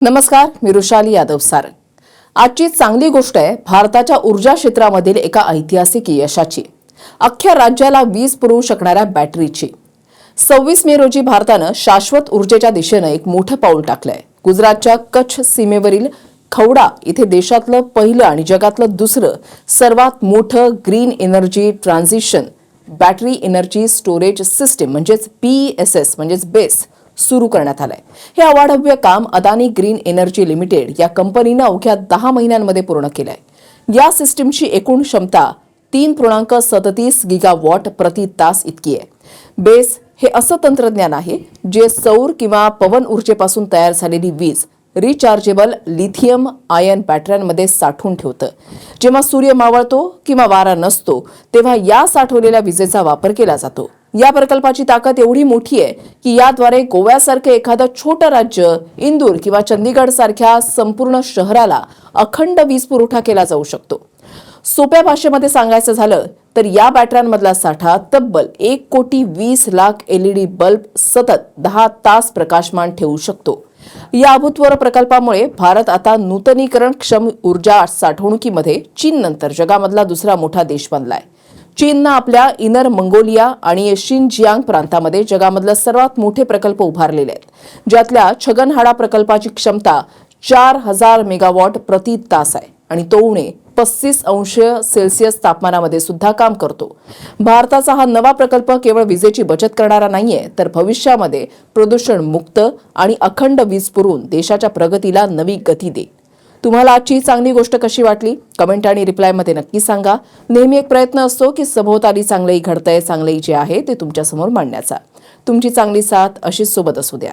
नमस्कार, मी रुशाली यादव सारंग। आजची चांगली गोष्ट आहे भारताच्या ऊर्जा क्षेत्रामधील एका ऐतिहासिक यशाची, अख्ख्या राज्याला वीज पुरवू शकणाऱ्या बॅटरीची। 26 मे रोजी भारतानं शाश्वत ऊर्जेच्या दिशेनं एक मोठं पाऊल टाकलंय। गुजरातच्या कच्छ सीमेवरील खवडा इथे देशातलं पहिलं आणि जगातलं दुसरं सर्वात मोठं green energy transition battery energy storage system म्हणजेच BESS म्हणजेच बेस सुरू करण्यात आलंय। हे अवाढव्य काम अदानी ग्रीन एनर्जी लिमिटेड या कंपनीनं अवघ्या 10 महिन्यांमध्ये पूर्ण केलंय। या सिस्टीमची एकूण क्षमता 3.37 गीगावॉट प्रति तास इतकी आहे। बेस हे असं तंत्रज्ञान आहे जे सौर किंवा पवन ऊर्जेपासून तयार झालेली वीज रिचार्जेबल लिथियम आयन बॅटऱ्यांमध्ये साठवून ठेवतं। जेव्हा सूर्य मावळतो किंवा वारा नसतो तेव्हा या साठवलेल्या विजेचा वापर केला जातो। या प्रकल्पाची ताकद एवढी मोठी आहे की याद्वारे गोव्यासारखे एखादं छोटं राज्य, इंदूर किंवा चंदीगड सारख्या संपूर्ण शहराला अखंड वीज पुरवठा केला जाऊ शकतो। सोप्या भाषेमध्ये सांगायचं झालं तर या बॅटऱ्यांमधला साठा तब्बल 1,20,00,000 LED बल्ब सतत 10 तास प्रकाशमान ठेवू शकतो। या अभूतपूर्व प्रकल्पामुळे भारत आता नूतनीकरणक्षम ऊर्जा साठवणुकीमध्ये चीननंतर जगामधला दुसरा मोठा देश बनलाय। चीननं आपल्या इनर मंगोलिया आणि शिनजियांग प्रांतामध्ये जगामधले सर्वात मोठे प्रकल्प उभारलेले आहेत, ज्यातल्या छगनहाडा प्रकल्पाची क्षमता 4000 मेगावॉट प्रति तास आहे आणि तो उणे 35°C तापमानामध्ये सुद्धा काम करतो। भारताचा हा नवा प्रकल्प केवळ विजेची बचत करणारा नाहीये, तर भविष्यामध्ये प्रदूषण मुक्त आणि अखंड वीज पुरवून देशाच्या प्रगतीला नवी गती देईल। तुम्हाला आजची चांगली गोष्ट कशी वाटली कमेंट आणि रिप्लायमध्ये नक्की सांगा। नेहमी एक प्रयत्न असतो की सभोवताली चांगलंही घडतंय, चांगलंही जे आहे ते तुमच्या समोर मांडण्याचा। तुमची चांगली साथ अशीच सोबत असू द्या।